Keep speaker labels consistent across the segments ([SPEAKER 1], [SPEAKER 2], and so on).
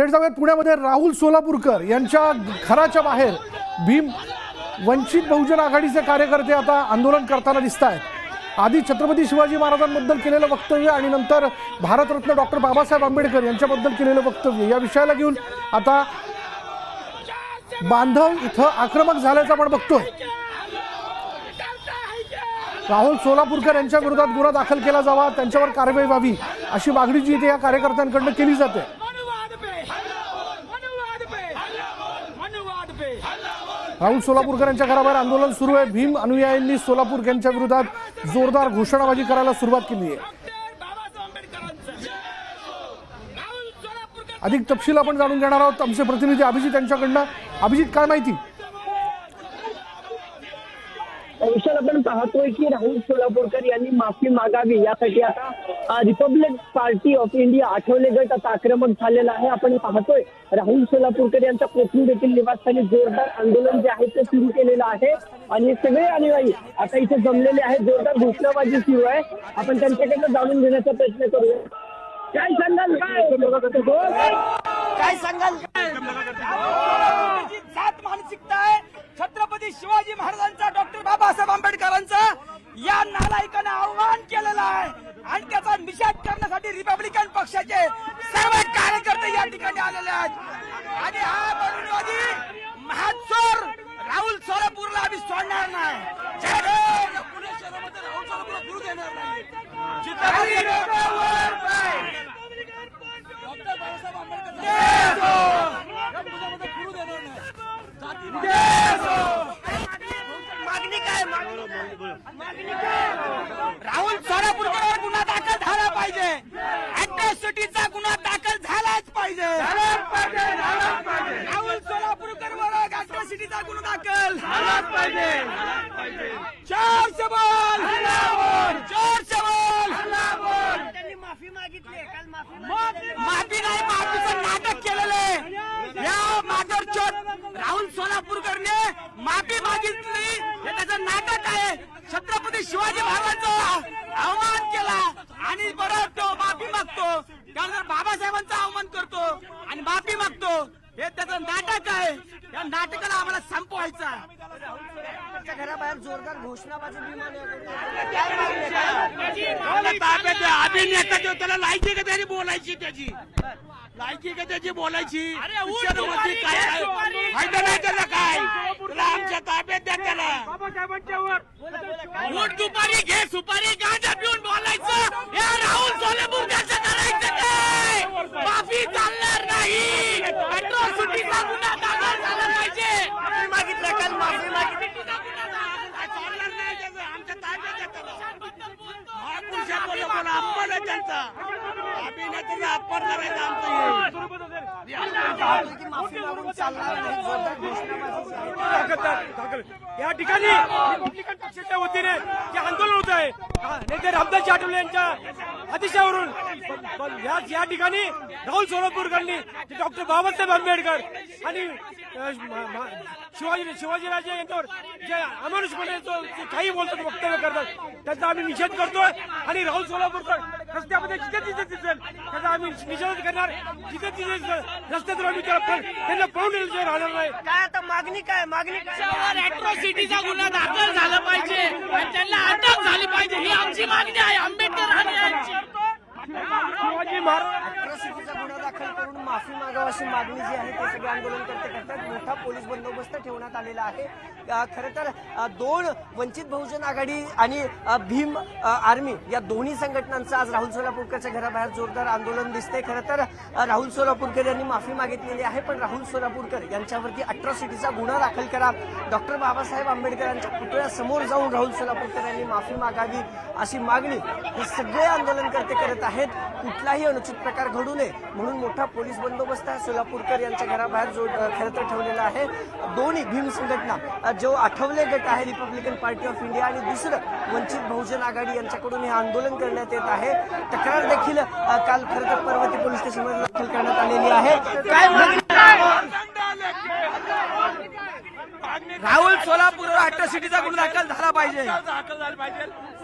[SPEAKER 1] थेट जाऊयात पुण्यामध्ये राहुल सोलापूरकर यांच्या घराच्या बाहेर भीम वंचित बहुजन आघाडीचे कार्यकर्ते आता आंदोलन करताना दिसत आहेत। आधी छत्रपती शिवाजी महाराजांबद्दल केलेलं वक्तव्य आणि नंतर भारतरत्न डॉक्टर बाबासाहेब आंबेडकर यांच्याबद्दल केलेलं वक्तव्य या विषयाला घेऊन आता बांधव इथं आक्रमक झाल्याचं आपण बघतोय। राहुल सोलापूरकर यांच्या विरोधात गुन्हा दाखल केला जावा, त्यांच्यावर कारवाई व्हावी अशी मागणी जी इथे या कार्यकर्त्यांकडून केली जाते। राहुल सोलापूरकर यांच्या घराबाहेर आंदोलन सुरू आहे। भीम अनुयायांनी सोलापूर यांच्या विरोधात जोरदार घोषणाबाजी करायला सुरुवात केली आहे। अधिक तपशील आपण जाणून घेणार आहोत आमचे प्रतिनिधी अभिजित यांच्याकडनं। अभिजित, काय माहिती?
[SPEAKER 2] विशाल, आपण पाहतोय की राहुल सोलापूरकर यांनी माफी मागावी यासाठी आता Republic party of India Athawale गट आता आक्रमक झालेला आहे। आपण पाहतोय राहुल सोलापूरकर यांच्या कोथरूड येथील निवासस्थानी जोरदार आंदोलन जे आहे ते सुरू केलेलं आहे आणि सगळे अनुयायी आता इथे जमलेले आहेत। जोरदार घोषणाबाजी सुरू आहे। आपण त्यांच्याकडनं जाणून घेण्याचा प्रयत्न करूया। काय सांगाल?
[SPEAKER 3] काय सांगाल? सात मानसिकता आहे छत्रपती शिवाजी महाराजांचा, डॉक्टर बाबासाहेब आंबेडकरांचा या नालायकाने आव्हान केलेलं आहे आणि त्याचा निषेध करण्यासाठी रिपब्लिकन पक्षाचे सर्व कार्यकर्ते या ठिकाणी आलेले आहेत आणि हा बळीवादी महाचोर राहुल सोलापूरला आम्ही सोडणार नाही। पुणे शहरामध्ये राहुल सोलापूरला फिरू देणार नाही। डॉक्टर बाबासाहेब आंबेडकर फिरू देणार नाही। मागणी काय? राहुल सोलापूरकर गुन्हा दाखल झाला पाहिजे। अॅट्रॉसिटीचा गुन्हा दाखल झालाच पाहिजे। राहुल सोलापूरकर वर अॅट्रॉसिटीचा गुन्हा दाखल झालाच पाहिजे। जोर से बोल, जोर से बोल। त्यांनी माफी मागितली, काल माफी नाही, माफीचं नाटक केलेलं आहे। या माधवचोद राहुल सोलापूरकरने माफी मागितली हे त्याचं नाटक आहे। छत्रपती शिवाजी महाराजांचा अवमान केला आणि परत तो माफी मागतो, त्यानंतर बाबासाहेबांचा अवमान करतो आणि माफी मागतो, हे त्याचं नाटक आहे। या नाटकाला आम्हाला संपवायचं आहे। घराबाहेर जोरदार घोषणाबाजी अभिनेता जो त्याला लायकी का त्याची बोलायची, त्याची लायकी का त्याची बोलायची काय फायदा नाही त्याला, काय तुला आमच्या ताब्यात द्या त्याला। वोट दुपारी घे, सुपारी गांजा पिऊन बोलायचं या राहुल सोलापूरकरचं करायचं काय? माफी चालणार नाही। अॅट्रॉसिटीचा गुन्हा दाखल झाला पाहिजे। माफी मागितलं, काल माफी मागितली, चालणार नाही त्याचं, आमच्या ताब्यात द्या त्याला। महापुरुषा बोला अपमान आहे त्यांचा, अभिनेत्याचा अपमान करायचा आमचं माफी मागून चालणार नाही। जोरदार घोषणाबाजी
[SPEAKER 4] या ठिकाणी रिपब्लिकन पक्षाच्या वतीने जे आंदोलन होत आहे नेते रामदास आठवले यांच्या आदेशावरून या ठिकाणी राहुल सोलापूरकरांनी डॉक्टर बाबासाहेब आंबेडकर आणि शिवाजीराजे यांच्यावर जे अमानुषपणे काही बोलतात, वक्तव्य करतात, त्याचा आम्ही निषेध करतोय आणि राहुल सोलापूरकर रस्त्यामध्ये जिथे तिथे दिसेल त्याचा आम्ही निषेध करणार। जिथे तिथे रस्त्यातून आम्ही त्यांना पाहून राहणार नाही।
[SPEAKER 3] काय आता मागणी काय? मागणी अॅट्रॉसिटीचा गुन्हा दाखल झाला पाहिजे आणि त्यांना अटक झाली पाहिजे, ही आमची मागणी आहे। आंबेडकर आणि यांची
[SPEAKER 4] शिवाजी महाराज
[SPEAKER 2] अॅट्रॉसिटीचा गुन्हा दाखल करून माफी मागावी अशी मागणी जी आहे ते सगळे आंदोलनकर्ते करतात। मोठा पोलीस बंदोबस्त ठेवण्यात आलेला आहे। खरं तर दोन वंचित बहुजन आघाडी आणि भीम आर्मी या दोन्ही संघटनांचं आज राहुल सोलापूरकरच्या घराबाहेर जोरदार आंदोलन दिसते। खरं तर राहुल सोलापूरकर यांनी माफी मागितलेली आहे, पण राहुल सोलापूरकर यांच्यावरती अॅट्रॉसिटीचा गुन्हा दाखल करा, डॉक्टर बाबासाहेब आंबेडकरांच्या पुतळ्यासमोर जाऊन राहुल सोलापूरकर यांनी माफी मागावी अशी मागणी हे सगळे आंदोलनकर्ते करत आहेत। कुठलाही अनुचित प्रकार घडू नये म्हणून मोठा पोलीस बंदोबस्त सोलापूरकर यांच्या घराबाहेर खरं तर ठेवलेला आहे। दोन्ही भीम संघटना जो आठवले गट आहे रिपब्लिकन पार्टी ऑफ इंडिया आणि दुसरं वंचित बहुजन आघाडी यांच्याकडून हे आंदोलन करण्यात येत आहे। तक्रार देखील काल खरं तर पर्वती पोलीस स्टेशनमध्ये दाखल करण्यात आलेली आहे। काय
[SPEAKER 3] राहुल सोलापूरवर अॅट्रॉसिटीचा गुन्हा दाखल झाला पाहिजे।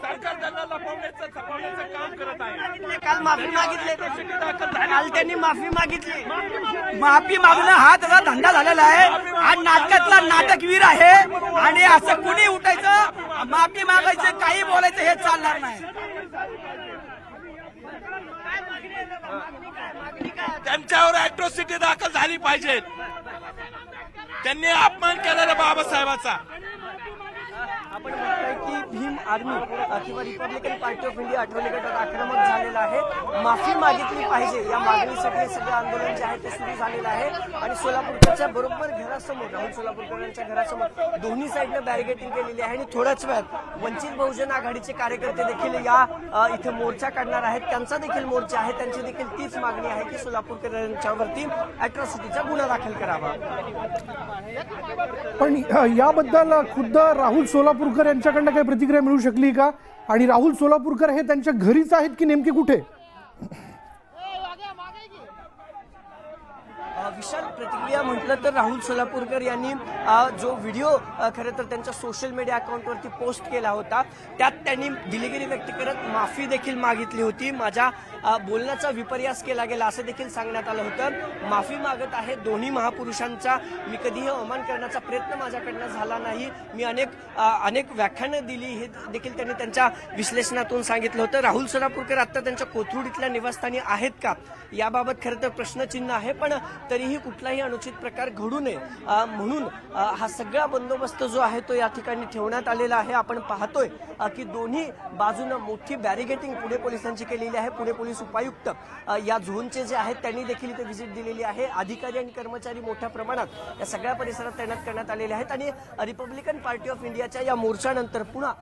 [SPEAKER 3] सरकार त्यांना लपवण्याचं काम करत आहे.
[SPEAKER 2] काल माफी मागितली, काल त्यांनी माफी मागितली.
[SPEAKER 3] माफी मागणं हा त्याचा धंदा झालेला आहे. हा नाटकातला नाटकवीर आहे आणि असं कुणी उठायचं, माफी मागायचं, काही बोलायचं हे चालणार नाही. त्यांच्यावर अॅट्रॉसिटी दाखल झाली पाहिजे. त्यांनी अपमान केलेला बाबासाहेबाचा.
[SPEAKER 2] आपण बघतोय की भीम आर्मी किंवा Republican party of India Athawale गटात आक्रमक झालेला आहे. माफी मागितली पाहिजे या मागणीसाठी हे सगळं आंदोलन जे आहे ते सुरू झालेलं आहे. आणि सोलापूरच्या बरोबर घरासमोर, राहुल सोलापूरकरांच्या घरासमोर दोन्ही साईडनं बॅरिगेटिंग केलेली आहे. आणि थोड्याच वेळात वंचित बहुजन आघाडीचे कार्यकर्ते देखील या इथे मोर्चा काढणार आहेत. त्यांचा देखील मोर्चा आहे. त्यांची देखील तीच मागणी आहे की सोलापूरकरांच्यावरती अॅट्रॉसिटीचा गुन्हा दाखल करावा.
[SPEAKER 1] पण याबद्दल खुद्द राहुल सोलापूरकर यांच्याकडनं काही प्रतिक्रिया मिळू शकली का? आणि राहुल सोलापूरकर हे त्यांच्या घरीच आहेत की नेमके कुठे?
[SPEAKER 2] विशाल, प्रतिक्रिया म्हटलं तर राहुल सोलापूरकर यांनी जो व्हिडिओ खरं तर त्यांच्या सोशल मीडिया अकाउंटवरती पोस्ट केला होता त्यात त्यांनी दिलगिरी व्यक्त करत माफी देखील मागितली होती. माझ्या बोलण्याचा विपर्यास केला गेला असं देखील सांगण्यात आलं होतं. माफी मागत आहे दोन्ही महापुरुषांचा. मी कधीही अवमान करण्याचा प्रयत्न माझ्याकडनं झाला नाही. मी अनेक व्याख्यानं दिली हे देखील त्यांनी त्यांच्या विश्लेषणातून सांगितलं होतं. राहुल सोलापूरकर आता त्यांच्या कोथरूडीतल्या निवासस्थानी आहेत का याबाबत खरं तर प्रश्नचिन्ह आहे. पण तरीही कुठलाही अनुचित प्रकार घडू नये म्हणून हा सगळा बंदोबस्त जो आहे तो या ठिकाणी ठेवण्यात आलेला आहे. आपण पाहतोय की दोन्ही बाजूनं मोठी बॅरिगेटिंग पुणे पोलिसांची केलेली आहे. पुणे पोलीस उपायुक्त या झोनचे जे आहेत त्यांनी देखील इथे व्हिजिट दिलेली आहे. अधिकारी आणि कर्मचारी मोठ्या प्रमाणात या सगळ्या परिसरात तैनात करण्यात आलेले आहेत. आणि रिपब्लिकन पार्टी ऑफ इंडियाच्या या मोर्चानंतर पुन्हा